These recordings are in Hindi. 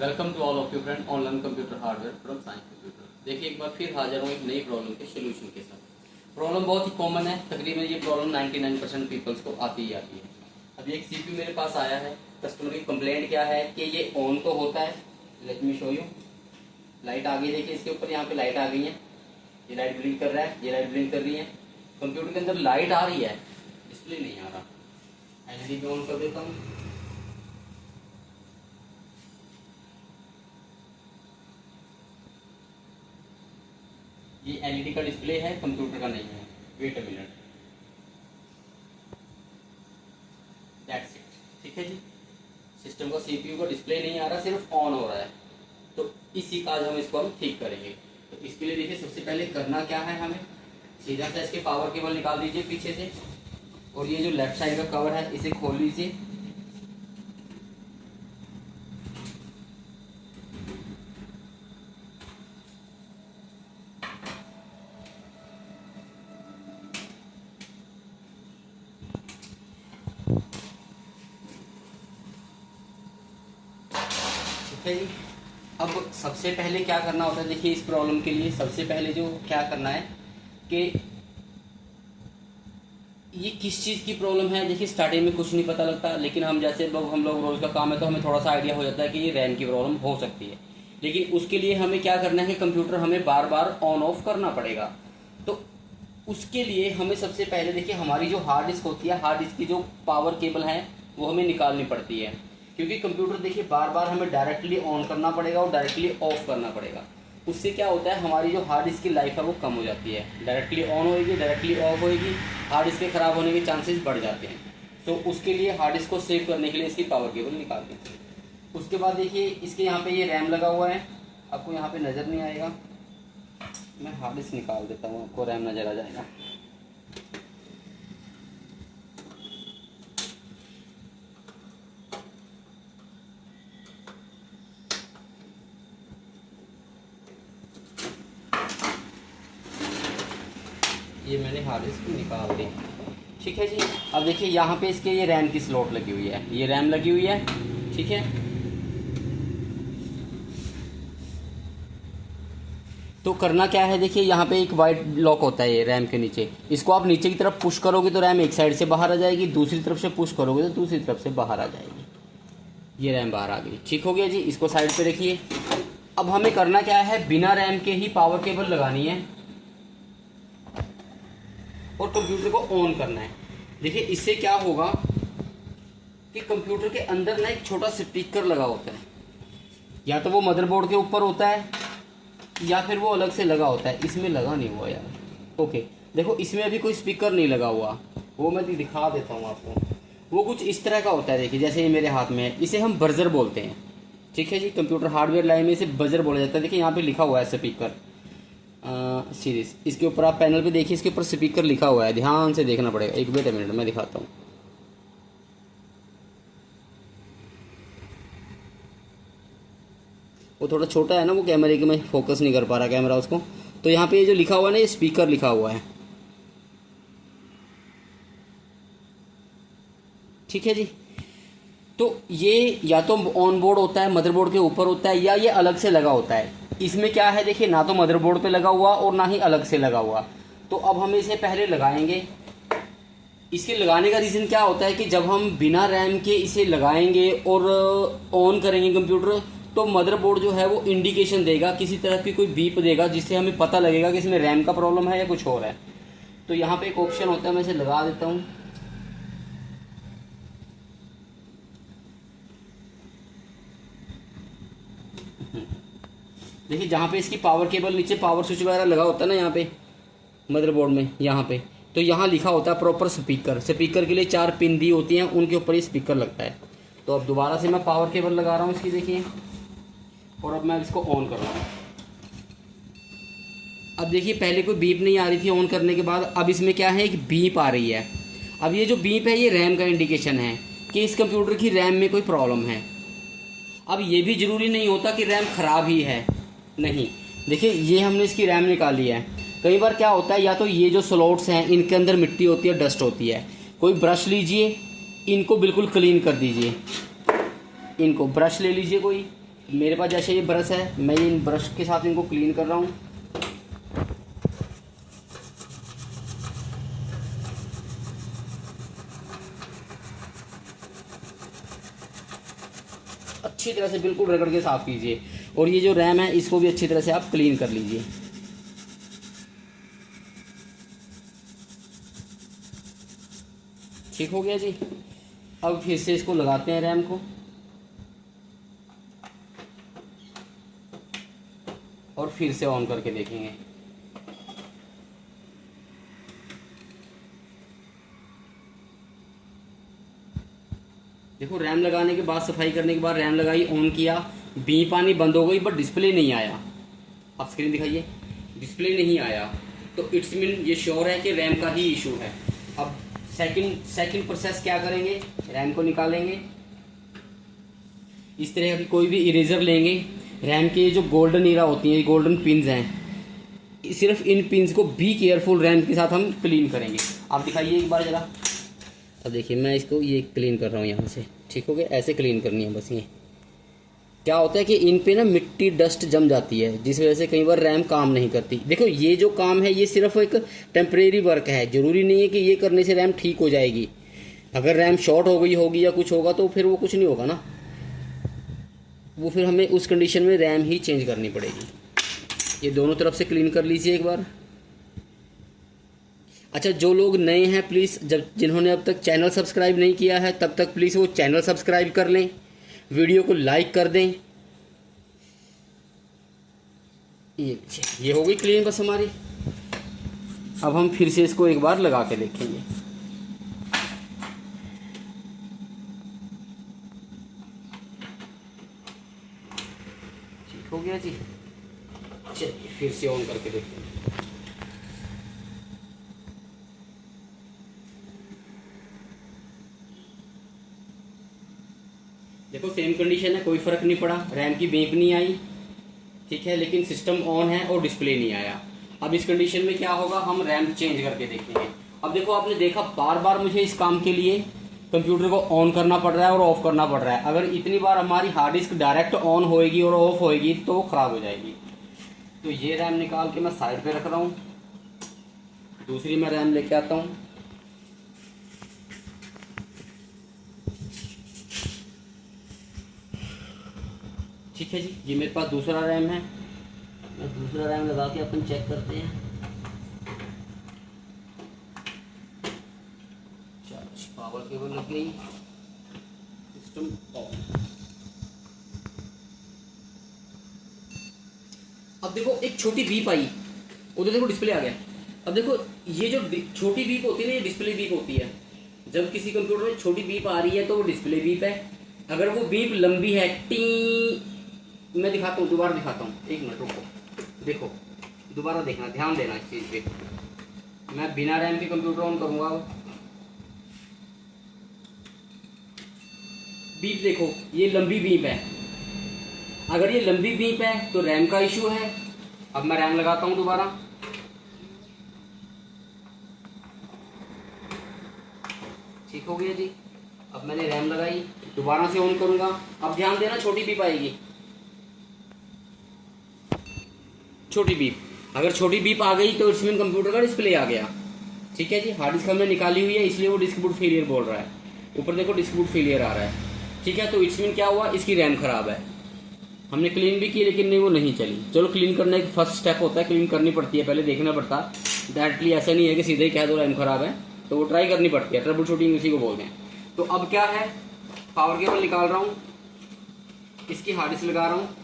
Welcome to all of you friend online computer hardware from science computer. देखिए एक बार फिर हाजिर हूँ एक नई प्रॉब्लम के सोल्यूशन के साथ। प्रॉब्लम बहुत ही कॉमन है, तकरीबन ये प्रॉब्लम 99% पीपल्स को आती ही आती है। अब एक सीपीयू मेरे पास आया है, कस्टमर की कंप्लेंट क्या है कि ये ऑन तो होता है, let me show you. Light आ गई, देखिए इसके ऊपर यहाँ पे लाइट आ गई है, ये लाइट ब्लिंक कर रहा है, ये लाइट ब्लिंक कर रही है। कंप्यूटर के अंदर लाइट आ रही है, डिस्प्ले नहीं आ रहा। एलईडी ऑन कर देता हूँ। ये एलईडी का डिस्प्ले है, कंप्यूटर का नहीं है। Wait a minute, that's it. ठीक है जी, सिस्टम का सीपीयू का डिस्प्ले नहीं आ रहा, सिर्फ ऑन हो रहा है। तो इसी का आज हम इसको हम ठीक करेंगे। तो इसके लिए देखिए सबसे पहले करना क्या है, हमें सीधा सा इसके पावर केबल निकाल दीजिए पीछे से, और ये जो लेफ्ट साइड का कवर है इसे खोल लीजिए। ठीक है जी, अब सबसे पहले क्या करना होता है, देखिए इस प्रॉब्लम के लिए सबसे पहले जो क्या करना है कि ये किस चीज़ की प्रॉब्लम है। देखिए स्टार्टिंग में कुछ नहीं पता लगता, लेकिन हम लोग रोज़ का काम है तो हमें थोड़ा सा आइडिया हो जाता है कि ये रैम की प्रॉब्लम हो सकती है। लेकिन उसके लिए हमें क्या करना है कि कंप्यूटर हमें बार बार ऑन ऑफ करना पड़ेगा। तो उसके लिए हमें सबसे पहले देखिए हमारी जो हार्ड डिस्क होती है, हार्ड डिस्क की जो पावर केबल है वो हमें निकालनी पड़ती है, क्योंकि कंप्यूटर देखिए बार बार हमें डायरेक्टली ऑन करना पड़ेगा और डायरेक्टली ऑफ करना पड़ेगा। उससे क्या होता है, हमारी जो हार्ड डिस्क की लाइफ है वो कम हो जाती है। डायरेक्टली ऑन होएगी, डायरेक्टली ऑफ होएगी, हार्ड डिस्क के ख़राब होने के चांसेस बढ़ जाते हैं। तो उसके लिए हार्ड डिस्क को सेव करने के लिए इसकी पावर केबल निकालते हैं। उसके बाद देखिए इसके यहाँ पे ये रैम लगा हुआ है, आपको यहाँ पे नज़र नहीं आएगा, मैं हार्ड डिस्क निकाल देता हूँ, आपको रैम नज़र आ जाएगा। ये मैंने हार्ड डिस्क निकाल दी। ठीक है जी, अब देखिए यहाँ पे इसके ये रैम की स्लॉट लगी हुई है, ये रैम लगी हुई है। ठीक है, तो करना क्या है, देखिए यहाँ पे एक वाइट लॉक होता है ये रैम के नीचे, इसको आप नीचे की तरफ पुश करोगे तो रैम एक साइड से बाहर आ जाएगी, दूसरी तरफ से पुश करोगे तो दूसरी तरफ से बाहर आ जाएगी। ये रैम बाहर आ गई। ठीक हो गया जी, इसको साइड पे रखिए। अब हमें करना क्या है, बिना रैम के ही पावर केबल लगानी है और कंप्यूटर को ऑन करना है। देखिए इससे क्या होगा कि कंप्यूटर के अंदर ना एक छोटा स्पीकर लगा होता है, या तो वो मदरबोर्ड के ऊपर होता है या फिर वो अलग से लगा होता है। इसमें लगा नहीं हुआ यार, ओके देखो इसमें अभी कोई स्पीकर नहीं लगा हुआ, वो मैं दिखा देता हूँ आपको। वो कुछ इस तरह का होता है, देखिए जैसे ये मेरे हाथ में है, इसे हम बजर बोलते हैं। ठीक है जी, कंप्यूटर हार्डवेयर लाइन में इसे बजर बोला जाता है। देखिए यहाँ पे लिखा हुआ है स्पीकर सीरीज, इसके ऊपर आप पैनल पे देखिए, इसके ऊपर स्पीकर लिखा हुआ है, ध्यान से देखना पड़ेगा। एक वेट मिनट मैं दिखाता हूँ। वो थोड़ा छोटा है ना, वो कैमरे के में फोकस नहीं कर पा रहा कैमरा उसको। तो यहाँ पे ये जो लिखा हुआ है ना, ये स्पीकर लिखा हुआ है। ठीक है जी, तो ये या तो ऑन बोर्ड होता है, मदरबोर्ड के ऊपर होता है, या ये अलग से लगा होता है। इसमें क्या है, देखिए ना तो मदरबोर्ड पे लगा हुआ और ना ही अलग से लगा हुआ। तो अब हम इसे पहले लगाएंगे। इसके लगाने का रीज़न क्या होता है कि जब हम बिना रैम के इसे लगाएंगे और ऑन करेंगे कंप्यूटर, तो मदरबोर्ड जो है वो इंडिकेशन देगा, किसी तरह की कोई बीप देगा, जिससे हमें पता लगेगा कि इसमें रैम का प्रॉब्लम है या कुछ और है। तो यहाँ पे एक ऑप्शन होता है, मैं इसे लगा देता हूँ। देखिए जहाँ पे इसकी पावर केबल नीचे पावर स्विच वगैरह लगा होता है ना, यहाँ पे मदरबोर्ड में यहाँ पे, तो यहाँ लिखा होता है प्रॉपर स्पीकर। स्पीकर के लिए 4 पिन दी होती हैं, उनके ऊपर ही स्पीकर लगता है। तो अब दोबारा से मैं पावर केबल लगा रहा हूँ इसकी, देखिए, और अब मैं इसको ऑन कर रहा हूँ। अब देखिए पहले कोई बीप नहीं आ रही थी ऑन करने के बाद, अब इसमें क्या है, एक बीप आ रही है। अब ये जो बीप है ये रैम का इंडिकेशन है कि इस कंप्यूटर की रैम में कोई प्रॉब्लम है। अब ये भी ज़रूरी नहीं होता कि रैम ख़राब ही है, नहीं। देखिए ये हमने इसकी रैम निकाली है। कई बार क्या होता है, या तो ये जो स्लॉट्स हैं इनके अंदर मिट्टी होती है, डस्ट होती है, कोई ब्रश लीजिए, इनको बिल्कुल क्लीन कर दीजिए। इनको ब्रश ले लीजिए कोई, मेरे पास जैसे ये ब्रश है, मैं इन ब्रश के साथ इनको क्लीन कर रहा हूँ। अच्छी तरह से बिल्कुल रगड़ के साफ़ कीजिए। और ये जो रैम है इसको भी अच्छी तरह से आप क्लीन कर लीजिए। ठीक हो गया जी। अब फिर से इसको लगाते हैं रैम को, और फिर से ऑन करके देखेंगे। देखो रैम लगाने के बाद, सफाई करने के बाद रैम लगाई, ऑन किया, बीप आनी बंद हो गई, बट डिस्प्ले नहीं आया। आप स्क्रीन दिखाइए, डिस्प्ले नहीं आया, तो इट्स मीन ये श्योर है कि रैम का ही इशू है। अब सेकंड प्रोसेस क्या करेंगे, रैम को निकालेंगे। इस तरह की कोई भी इरेजर लेंगे, रैम के जो गोल्डन ईरा होती है, गोल्डन पिन्स हैं, सिर्फ इन पिन्स को भी केयरफुल रैम के साथ हम क्लीन करेंगे। आप दिखाइए एक बार ज़रा। अब देखिए मैं इसको ये क्लीन कर रहा हूँ यहाँ से। ठीक हो गया, ऐसे क्लीन करनी है बस। ये क्या होता है कि इन पे ना मिट्टी डस्ट जम जाती है, जिस वजह से कई बार रैम काम नहीं करती। देखो ये जो काम है ये सिर्फ एक टेम्परेरी वर्क है, ज़रूरी नहीं है कि ये करने से रैम ठीक हो जाएगी। अगर रैम शॉर्ट हो गई होगी या कुछ होगा तो फिर वो कुछ नहीं होगा ना, वो फिर हमें उस कंडीशन में रैम ही चेंज करनी पड़ेगी। ये दोनों तरफ से क्लीन कर लीजिए एक बार। अच्छा, जो लोग नए हैं प्लीज़, जिन्होंने अब तक चैनल सब्सक्राइब नहीं किया है तब तक प्लीज़ वो चैनल सब्सक्राइब कर लें, वीडियो को लाइक कर दें। ये हो गई क्लीन बस हमारी। अब हम फिर से इसको एक बार लगा के देखेंगे। ठीक हो गया जी। चलिए फिर से ऑन करके देखेंगे। देखो सेम कंडीशन है, कोई फ़र्क नहीं पड़ा, रैम की बीप नहीं आई, ठीक है, लेकिन सिस्टम ऑन है और डिस्प्ले नहीं आया। अब इस कंडीशन में क्या होगा, हम रैम चेंज करके देखेंगे। अब देखो आपने देखा बार बार मुझे इस काम के लिए कंप्यूटर को ऑन करना पड़ रहा है और ऑफ करना पड़ रहा है। अगर इतनी बार हमारी हार्ड डिस्क डायरेक्ट ऑन होएगी और ऑफ होएगी तो वो ख़राब हो जाएगी। तो ये रैम निकाल के मैं साइड पे रख रहा हूँ, दूसरी मैं रैम लेके आता हूँ। ठीक है जी, ये मेरे पास दूसरा रैम है। मैं दूसरा रैम लगा के अपन चेक करते हैं। पावर केबल लग गई, सिस्टम ऑफ। अब देखो एक छोटी बीप आई, उधर देखो डिस्प्ले आ गया। अब देखो ये जो छोटी बीप होती है ना, ये डिस्प्ले बीप होती है। जब किसी कंप्यूटर में छोटी बीप आ रही है तो वो डिस्प्ले बीप है। अगर वो बीप लंबी है, टी, मैं दिखाता हूँ, दोबारा दिखाता हूँ, एक मिनट रुको। देखो दोबारा देखना, ध्यान देना इस चीज़ पे। मैं बिना रैम के कंप्यूटर ऑन करूँगा। बीप देखो, ये लंबी बीप है। अगर ये लंबी बीप है तो रैम का इशू है। अब मैं रैम लगाता हूँ दोबारा। ठीक हो गया जी। अब मैंने रैम लगाई, दोबारा से ऑन करूँगा। अब ध्यान देना, छोटी बीप आएगी, छोटी बीप। अगर छोटी बीप आ गई तो इसमें कंप्यूटर का डिस्प्ले आ गया। ठीक है जी, हार्ड डिस्क हमने निकाली हुई है इसलिए वो डिस्क बूट फेलियर बोल रहा है। ऊपर देखो डिस्क बूट फेलियर आ रहा है। ठीक है, तो इसमें क्या हुआ, इसकी रैम खराब है। हमने क्लीन भी की लेकिन नहीं, वो नहीं चली। चलो क्लीन करने का फर्स्ट स्टेप होता है, क्लीन करनी पड़ती है, पहले देखना पड़ता है। डायरेक्टली ऐसा नहीं है कि सीधे ही कह दो रैम खराब है, तो वो ट्राई करनी पड़ती है। ट्रबल शूटिंग उसी को बोलते हैं। तो अब क्या है, पावर केबल निकाल रहा हूँ, इसकी हार्ड डिस्क लगा रहा हूँ।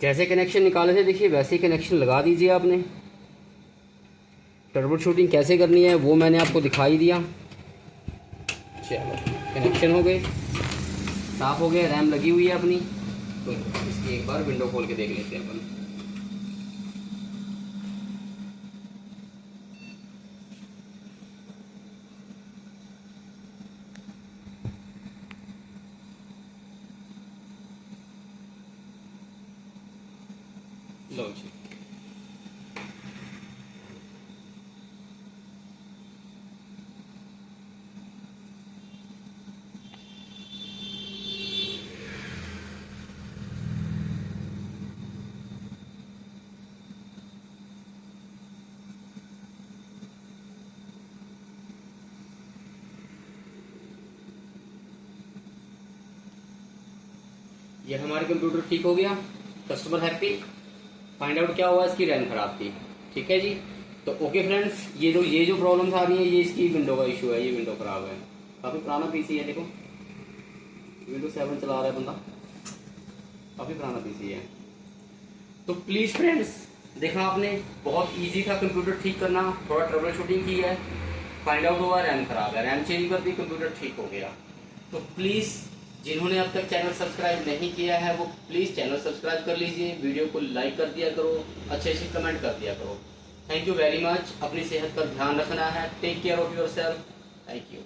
जैसे कनेक्शन निकाले थे देखिए वैसे ही कनेक्शन लगा दीजिए आपने। ट्रबल शूटिंग कैसे करनी है वो मैंने आपको दिखाई दिया। चलो कनेक्शन हो गए, साफ हो गया, रैम लगी हुई है अपनी। तो इसकी एक बार विंडो खोल के देख लेते हैं अपन। लो जी, ये हमारे कंप्यूटर ठीक हो गया, कस्टमर हैप्पी। फाइंड आउट क्या हुआ, इसकी रैम खराब थी। ठीक है जी। तो ओके फ्रेंड्स, ये जो प्रॉब्लम्स आ रही है ये इसकी विंडो का इशू है, ये विंडो खराब है। काफ़ी पुराना पीसी है, देखो विंडो 7 चला रहा है बंदा, काफ़ी पुराना पीसी है। तो प्लीज़ फ्रेंड्स, देखा आपने, बहुत इजी था कंप्यूटर ठीक करना, थोड़ा ट्रबल शूटिंग की है, फाइंड आउट हुआ रैम खराब है, रैम चेंज कर दी, कंप्यूटर ठीक हो गया। तो प्लीज़ जिन्होंने अब तक चैनल सब्सक्राइब नहीं किया है वो प्लीज़ चैनल सब्सक्राइब कर लीजिए, वीडियो को लाइक कर दिया करो, अच्छे से कमेंट कर दिया करो। Thank you very much. अपनी सेहत का ध्यान रखना है। Take care of yourself. Thank you.